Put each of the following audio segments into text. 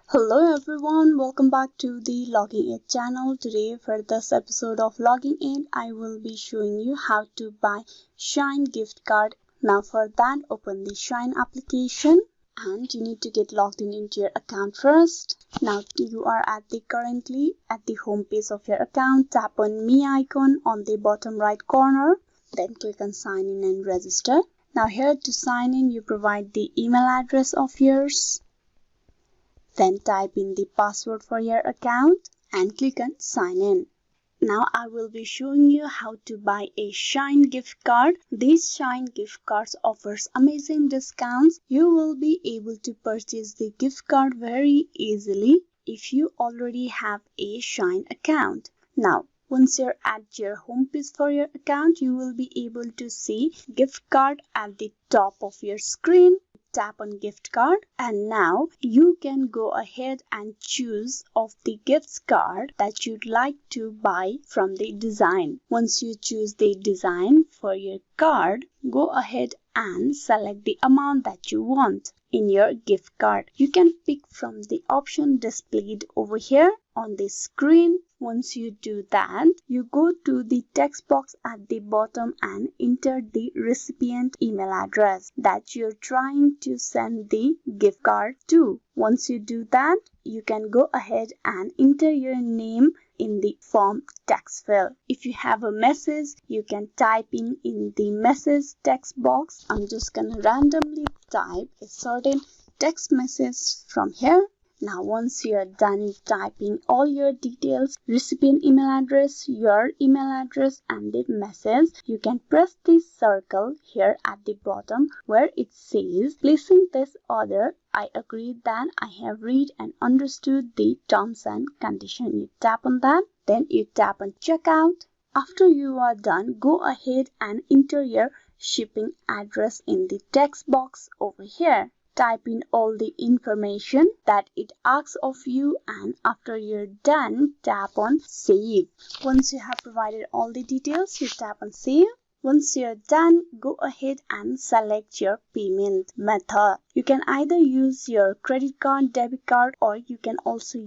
Hello everyone, welcome back to the Logging Aid channel. Today for this episode of Logging Aid, I will be showing you how to buy Shein gift card. Now for that, open the Shein application and you need to get logged in into your account first. Now you are currently at the home page of your account. Tap on me icon on the bottom right corner, then click on sign in and register. Now here to sign in, you provide the email address of yours. Then type in the password for your account and click on sign in. Now I will be showing you how to buy a Shein gift card. These Shein gift cards offers amazing discounts. You will be able to purchase the gift card very easily if you already have a Shein account. Now once you're at your home page for your account, you will be able to see gift card at the top of your screen. Tap on gift card and now you can go ahead and choose of the gift card that you'd like to buy from the design. Once you choose the design for your card, go ahead and select the amount that you want in your gift card. You can pick from the option displayed over here on the screen. Once you do that, you go to the text box at the bottom and enter the recipient email address that you're trying to send the gift card to. Once you do that, you can go ahead and enter your name in the form text field. If you have a message, you can type in the message text box. I'm just gonna randomly type a certain text message from here. Now once you are done typing all your details, recipient email address, your email address and the message, you can press the circle here at the bottom where it says placing this order. I agree that I have read and understood the terms and conditions. You tap on that, then you tap on checkout. After you are done, go ahead and enter your shipping address in the text box over here. Type in all the information that it asks of you and after you're done, tap on save. Once you have provided all the details, you tap on save. Once you're done, go ahead and select your payment method. You can either use your credit card, debit card, or you can also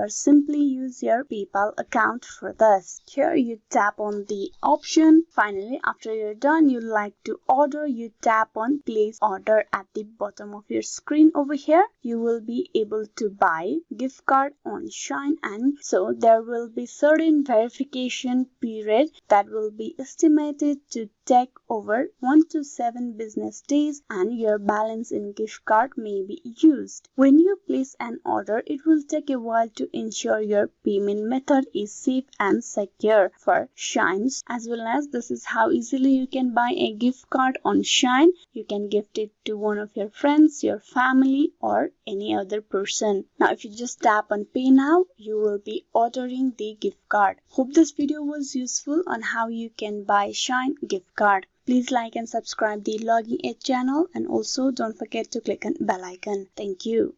simply use your PayPal account for this. Here you tap on the option. Finally, after you're done, you like to order, you tap on place order at the bottom of your screen over here. You will be able to buy gift card on Shein, and so there will be certain verification period that will be estimated to take over 1 to 7 business days and your balance in gift card may be used. When you place an order, it will take a while to ensure your payment method is safe and secure for Shein, as well as this is how easily you can buy a gift card on Shein. You can gift it to one of your friends, your family or any other person. Now if you just tap on pay now, you will be ordering the gift card. Hope this video was useful on how you can buy Shein gift card. Please like and subscribe the Logging Aid channel and also don't forget to click on bell icon. Thank you.